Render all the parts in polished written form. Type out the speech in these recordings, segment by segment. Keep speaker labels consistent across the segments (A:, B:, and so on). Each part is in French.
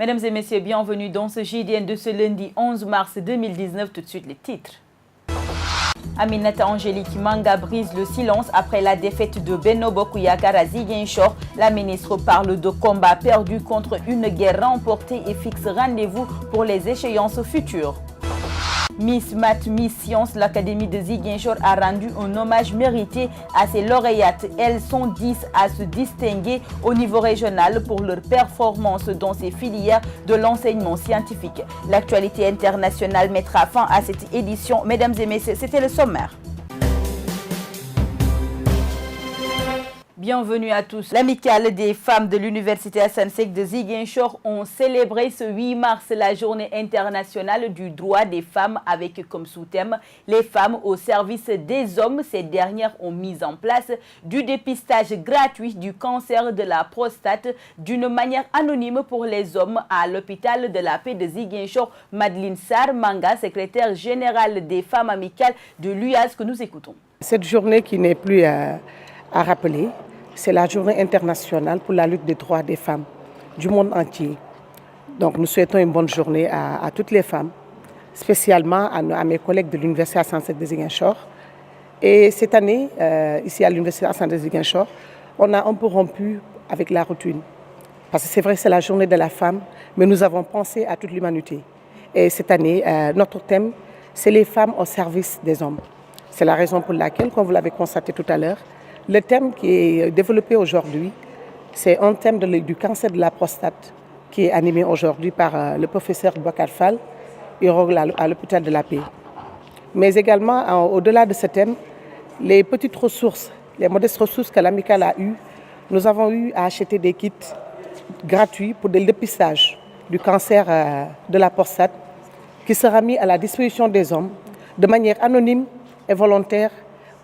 A: Mesdames et messieurs, bienvenue dans ce JDN de ce lundi 11 mars 2019. Tout de suite les titres. Aminata Angélique Manga brise le silence après la défaite de Benno Bokk Yakaar à Ziguinchor. La ministre parle de combat perdu contre une guerre remportée et fixe rendez-vous pour les échéances futures. Miss Math, Miss Science, l'Académie de Ziguinchor a rendu un hommage mérité à ses lauréates. Elles sont 10 à se distinguer au niveau régional pour leur performance dans ces filières de l'enseignement scientifique. L'actualité internationale mettra fin à cette édition. Mesdames et messieurs, c'était le sommaire. Bienvenue à tous. L'amicale des femmes de l'Université Assane Seck de Ziguinchor ont célébré ce 8 mars la journée internationale du droit des femmes avec comme sous-thème les femmes au service des hommes. Ces dernières ont mis en place du dépistage gratuit du cancer de la prostate d'une manière anonyme pour les hommes à l'hôpital de la paix de Ziguinchor. Madeleine Sarr Manga, secrétaire générale des femmes amicales de l'UAS, que nous écoutons.
B: Cette journée qui n'est plus à rappeler, c'est la journée internationale pour la lutte des droits des femmes du monde entier. Donc nous souhaitons une bonne journée à toutes les femmes, spécialement à mes collègues de l'Université Assane Seck de Ziguinchor. Et cette année, ici à l'Université Assane Seck de Ziguinchor, on a un peu rompu avec la routine. Parce que c'est vrai que c'est la journée de la femme, mais nous avons pensé à toute l'humanité. Et cette année, notre thème, c'est les femmes au service des hommes. C'est la raison pour laquelle, comme vous l'avez constaté tout à l'heure, le thème qui est développé aujourd'hui, c'est un thème du cancer de la prostate qui est animé aujourd'hui par le professeur Boubacar Fall, urologue à l'hôpital de la Paix. Mais également, au-delà de ce thème, les petites ressources, les modestes ressources que l'amicale a eues, nous avons eu à acheter des kits gratuits pour le dépistage du cancer de la prostate qui sera mis à la disposition des hommes de manière anonyme et volontaire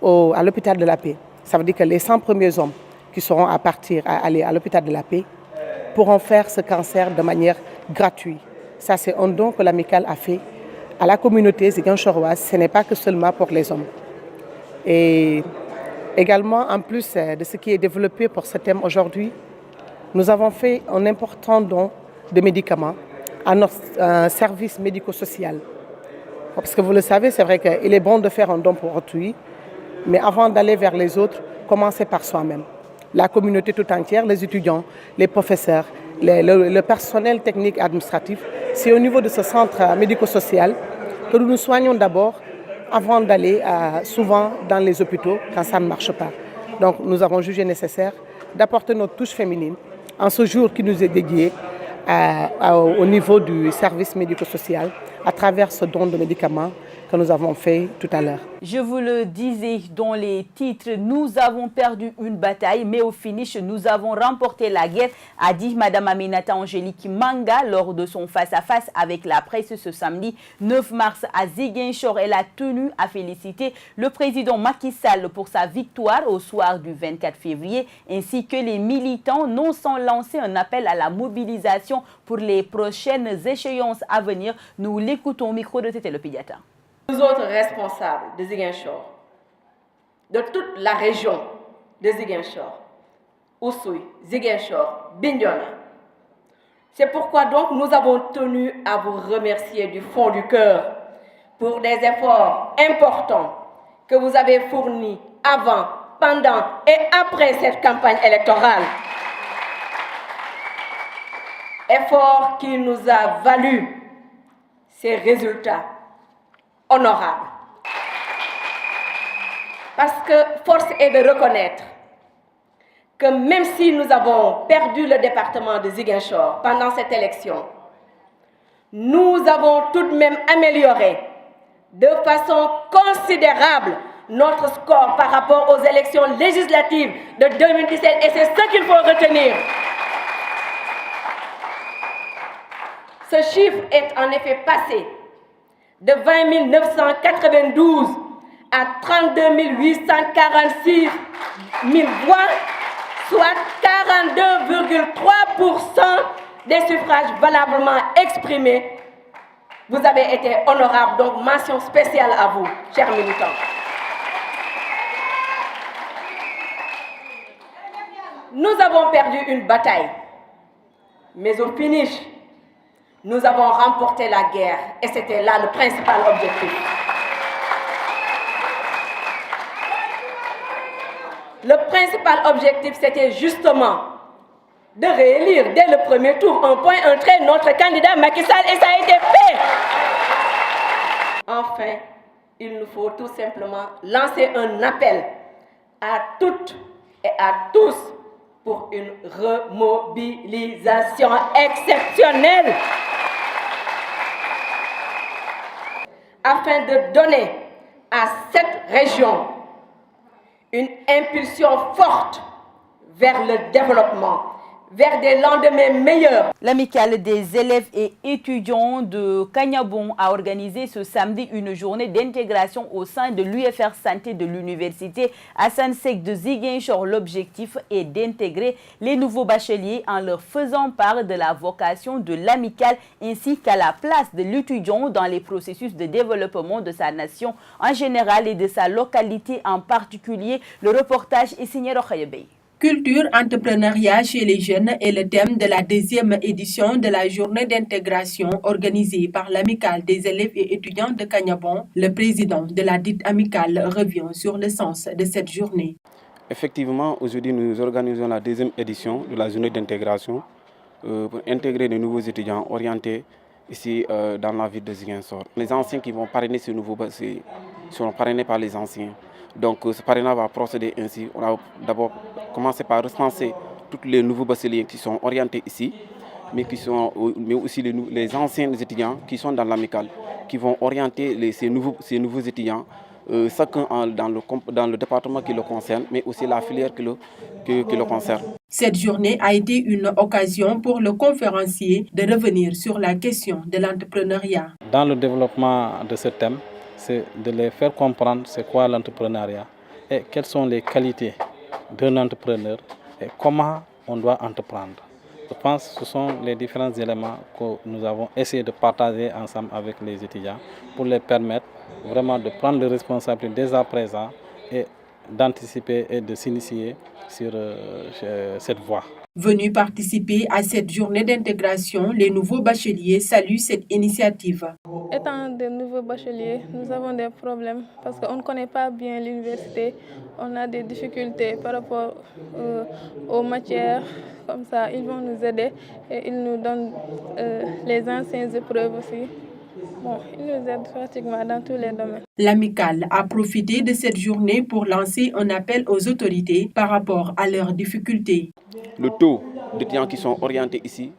B: à l'hôpital de la Paix. Ça veut dire que les 100 premiers hommes qui seront à aller à l'hôpital de la Paix pourront faire ce cancer de manière gratuite. Ça, c'est un don que l'amicale a fait à la communauté ziguinchoroise. Ce n'est pas que seulement pour les hommes. Et également, en plus de ce qui est développé pour ce thème aujourd'hui, nous avons fait un important don de médicaments à notre service médico-social. Parce que vous le savez, c'est vrai qu'il est bon de faire un don pour autrui, mais avant d'aller vers les autres, commencez par soi-même. La communauté tout entière, les étudiants, les professeurs, le personnel technique et administratif, c'est au niveau de ce centre médico-social que nous nous soignons d'abord avant d'aller souvent dans les hôpitaux quand ça ne marche pas. Donc nous avons jugé nécessaire d'apporter notre touche féminine en ce jour qui nous est dédié au niveau du service médico-social à travers ce don de médicaments que nous avons fait tout à l'heure.
A: Je vous le disais dans les titres, nous avons perdu une bataille, mais au finish, nous avons remporté la guerre, a dit Madame Aminata Angélique Manga lors de son face-à-face avec la presse ce samedi 9 mars à Ziguinchor. Elle a tenu à féliciter le président Macky Sall pour sa victoire au soir du 24 février, ainsi que les militants, non sans lancer un appel à la mobilisation pour les prochaines échéances à venir. Nous l'écoutons au micro de Tété le Pédiatre.
C: Nous autres responsables de Ziguinchor, de toute la région de Ziguinchor, Oussouye, Ziguinchor, Bignona. C'est pourquoi donc nous avons tenu à vous remercier du fond du cœur pour des efforts importants que vous avez fournis avant, pendant et après cette campagne électorale. Efforts qui nous a valu ces résultats honorable. Parce que force est de reconnaître que même si nous avons perdu le département de Ziguinchor pendant cette élection, nous avons tout de même amélioré de façon considérable notre score par rapport aux élections législatives de 2017 et c'est ce qu'il faut retenir. Ce chiffre est en effet passé de 20 992 à 32 846 000 voix, soit 42,3% des suffrages valablement exprimés. Vous avez été honorables, donc mention spéciale à vous, chers militants. Nous avons perdu une bataille, mais au finish, nous avons remporté la guerre et c'était là le principal objectif. Le principal objectif, c'était justement de réélire dès le premier tour, un point, un trait, notre candidat Macky Sall, et ça a été fait. Enfin, il nous faut tout simplement lancer un appel à toutes et à tous pour une remobilisation exceptionnelle afin de donner à cette région une impulsion forte vers le développement, vers des lendemains meilleurs.
A: L'amicale des élèves et étudiants de Kagnabon a organisé ce samedi une journée d'intégration au sein de l'UFR Santé de l'université Hassan Sek de Ziguinchor. L'objectif est d'intégrer les nouveaux bacheliers en leur faisant part de la vocation de l'amicale ainsi qu'à la place de l'étudiant dans les processus de développement de sa nation en général et de sa localité en particulier. Le reportage est signé Rokhayebey.
D: Culture, entrepreneuriat chez les jeunes est le thème de la deuxième édition de la journée d'intégration organisée par l'amicale des élèves et étudiants de Kagnabon. Le président de la dite amicale revient sur le sens de cette journée.
E: Effectivement, aujourd'hui nous organisons la deuxième édition de la journée d'intégration pour intégrer de nouveaux étudiants orientés ici dans la ville de Ziguinchor. Les anciens qui vont parrainer ce nouveau seront parrainés par les anciens. Donc ce parrainage va procéder ainsi. On a d'abord commencé par recenser tous les nouveaux bacheliers qui sont orientés ici, mais aussi les anciens étudiants qui sont dans l'amicale, qui vont orienter ces nouveaux étudiants, chacun dans le département qui le concerne, mais aussi la filière qui le concerne.
D: Cette journée a été une occasion pour le conférencier de revenir sur la question de l'entrepreneuriat.
F: Dans le développement de ce thème, c'est de les faire comprendre c'est quoi l'entrepreneuriat et quelles sont les qualités d'un entrepreneur et comment on doit entreprendre. Je pense que ce sont les différents éléments que nous avons essayé de partager ensemble avec les étudiants pour les permettre vraiment de prendre les responsabilités dès à présent et d'anticiper et de s'initier sur cette voie.
D: Venus participer à cette journée d'intégration, les nouveaux bacheliers saluent cette initiative.
G: Étant de nouveaux bacheliers, nous avons des problèmes parce qu'on ne connaît pas bien l'université. On a des difficultés par rapport aux matières. Comme ça, ils vont nous aider et ils nous donnent les anciennes épreuves aussi. Bon, ils nous aident pratiquement dans tous les domaines.
D: L'amicale a profité de cette journée pour lancer un appel aux autorités par rapport à leurs difficultés.
E: Le taux d'étudiants qui sont orientés ici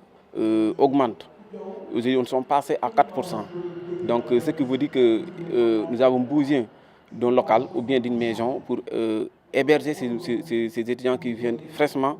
E: augmente. Aujourd'hui, nous sommes passés à 4%. Donc, ce qui veut dire que nous avons besoin d'un local ou bien d'une maison pour héberger ces étudiants qui viennent fraîchement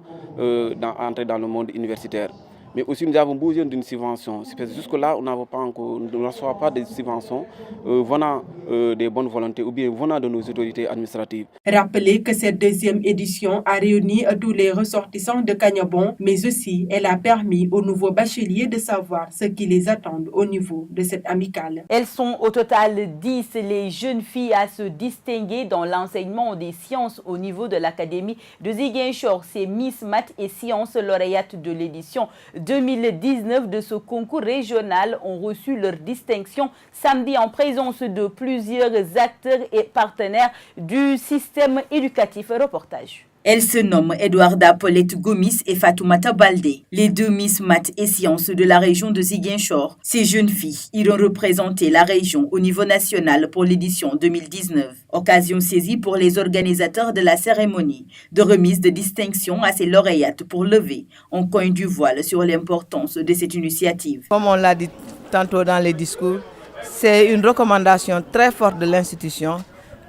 E: entrer dans le monde universitaire. Mais aussi, nous avons besoin d'une subvention. Jusque-là, on ne reçoit pas de subventions venant des bonnes volontés ou bien venant de nos autorités administratives.
D: Rappelez que cette deuxième édition a réuni tous les ressortissants de Kagnabon, mais aussi elle a permis aux nouveaux bacheliers de savoir ce qui les attend au niveau de cette amicale.
A: Elles sont au total 10 les jeunes filles à se distinguer dans l'enseignement des sciences au niveau de l'Académie de Ziguinchor. C'est Miss Maths et Sciences lauréates de l'édition 2019 de ce concours régional ont reçu leur distinction samedi en présence de plusieurs acteurs et partenaires du système éducatif. Reportage.
H: Elles se nomment Edouarda Paulette Gomis et Fatoumata Baldé, les deux Miss Maths et Sciences de la région de Ziguinchor. Ces jeunes filles iront représenter la région au niveau national pour l'édition 2019. Occasion saisie pour les organisateurs de la cérémonie de remise de distinction à ces lauréates pour lever un coin du voile sur l'importance de cette initiative.
I: Comme on l'a dit tantôt dans les discours, c'est une recommandation très forte de l'institution,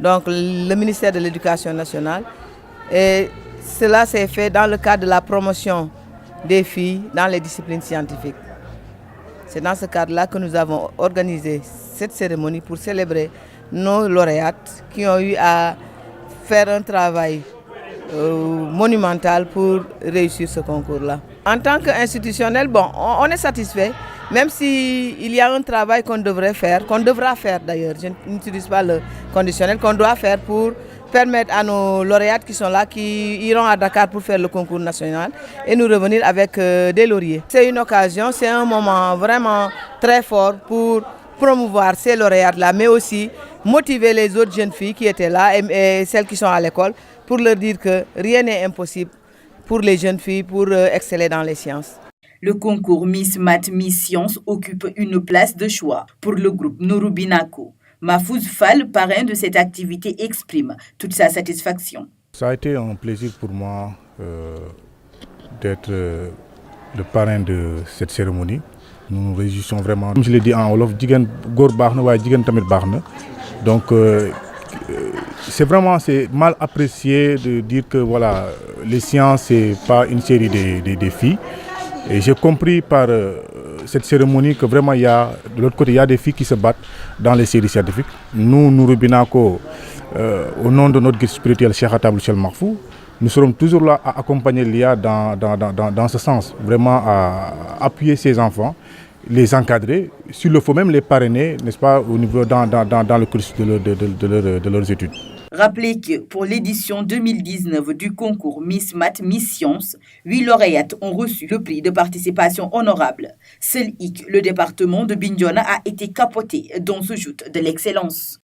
I: donc le ministère de l'Éducation nationale. Et cela s'est fait dans le cadre de la promotion des filles dans les disciplines scientifiques. C'est dans ce cadre-là que nous avons organisé cette cérémonie pour célébrer nos lauréates qui ont eu à faire un travail monumental pour réussir ce concours-là. En tant qu'institutionnel, on est satisfait, même s'il y a un travail qu'on devrait faire, qu'on devra faire d'ailleurs, je n'utilise pas le conditionnel, qu'on doit faire pour permettre à nos lauréates qui sont là, qui iront à Dakar pour faire le concours national et nous revenir avec des lauriers. C'est une occasion, c'est un moment vraiment très fort pour promouvoir ces lauréates-là, mais aussi motiver les autres jeunes filles qui étaient là et celles qui sont à l'école pour leur dire que rien n'est impossible pour les jeunes filles pour exceller dans les sciences.
H: Le concours Miss Math Miss Science occupe une place de choix pour le groupe Nourou Binako. Mahfouz Fall, parrain de cette activité, exprime toute sa satisfaction.
J: Ça a été un plaisir pour moi d'être le parrain de cette cérémonie. Nous nous réjouissons vraiment. Comme je l'ai dit en Wolof, donc c'est mal apprécié de dire que voilà, les sciences, c'est pas une série de filles. Et j'ai compris par cette cérémonie que vraiment de l'autre côté, il y a des filles qui se battent dans les séries scientifiques. Nous, Nourou Binako, au nom de notre guide spirituel Cheikh Atabou Chel Mahfou, nous serons toujours là à accompagner l'IA dans ce sens, vraiment à appuyer ces enfants, les encadrer, s'il le faut même les parrainer, n'est-ce pas, au niveau dans le cursus de leurs études.
H: Rappelez que pour l'édition 2019 du concours Miss Math Miss Science, 8 lauréates ont reçu le prix de participation honorable. Seul hic, le département de Bignona a été capoté, dont se joute de l'excellence.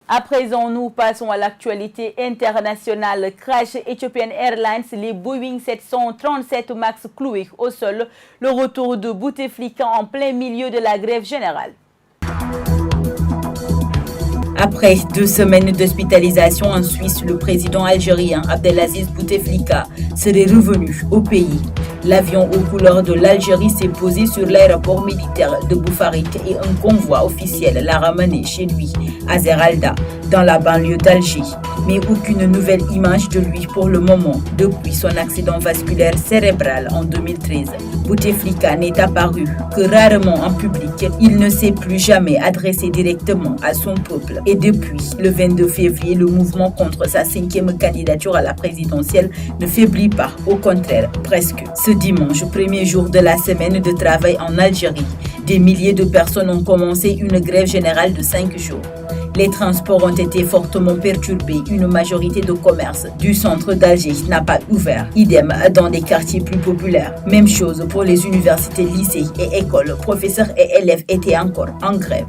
A: À présent, nous passons à l'actualité internationale. Crash Ethiopian Airlines, les Boeing 737 MAX cloués au sol. Le retour de Bouteflika en plein milieu de la grève générale.
H: Après 2 semaines d'hospitalisation en Suisse, le président algérien Abdelaziz Bouteflika serait revenu au pays. L'avion aux couleurs de l'Algérie s'est posé sur l'aéroport militaire de Boufarik et un convoi officiel l'a ramené chez lui, à Zeralda, dans la banlieue d'Alger. Mais aucune nouvelle image de lui pour le moment, depuis son accident vasculaire cérébral en 2013. Bouteflika n'est apparu que rarement en public. Il ne s'est plus jamais adressé directement à son peuple. Et depuis le 22 février, le mouvement contre sa 5e candidature à la présidentielle ne faiblit pas, au contraire, presque. Ce dimanche, premier jour de la semaine de travail en Algérie, des milliers de personnes ont commencé une grève générale de 5 jours. Les transports ont été fortement perturbés. Une majorité de commerces du centre d'Alger n'a pas ouvert. Idem dans des quartiers plus populaires. Même chose pour les universités, lycées et écoles. Professeurs et élèves étaient encore en grève.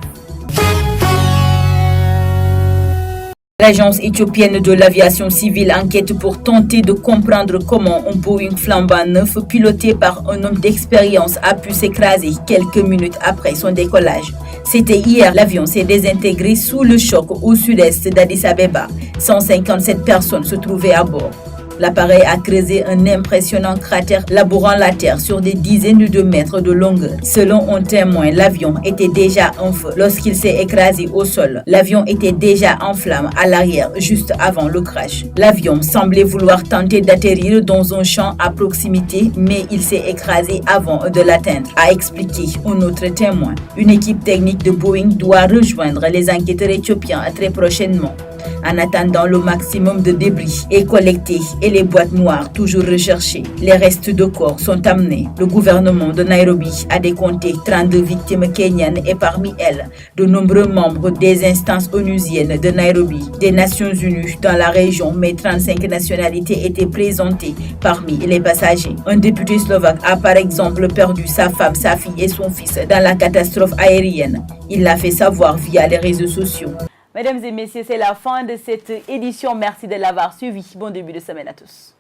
H: L'agence éthiopienne de l'aviation civile enquête pour tenter de comprendre comment un Boeing flambant neuf piloté par un homme d'expérience a pu s'écraser quelques minutes après son décollage. C'était hier, l'avion s'est désintégré sous le choc au sud-est d'Addis Abeba. 157 personnes se trouvaient à bord. L'appareil a creusé un impressionnant cratère labourant la terre sur des dizaines de mètres de longueur. Selon un témoin, l'avion était déjà en feu lorsqu'il s'est écrasé au sol. L'avion était déjà en flammes à l'arrière juste avant le crash. L'avion semblait vouloir tenter d'atterrir dans un champ à proximité, mais il s'est écrasé avant de l'atteindre, a expliqué un autre témoin. Une équipe technique de Boeing doit rejoindre les enquêteurs éthiopiens très prochainement. En attendant, le maximum de débris est collecté et les boîtes noires toujours recherchées. Les restes de corps sont amenés. Le gouvernement de Nairobi a décompté 32 victimes kenyanes et parmi elles, de nombreux membres des instances onusiennes de Nairobi, des Nations Unies dans la région, mais 35 nationalités étaient présentées parmi les passagers. Un député slovaque a par exemple perdu sa femme, sa fille et son fils dans la catastrophe aérienne. Il l'a fait savoir via les réseaux sociaux.
A: Mesdames et messieurs, c'est la fin de cette édition. Merci de l'avoir suivi. Bon début de semaine à tous.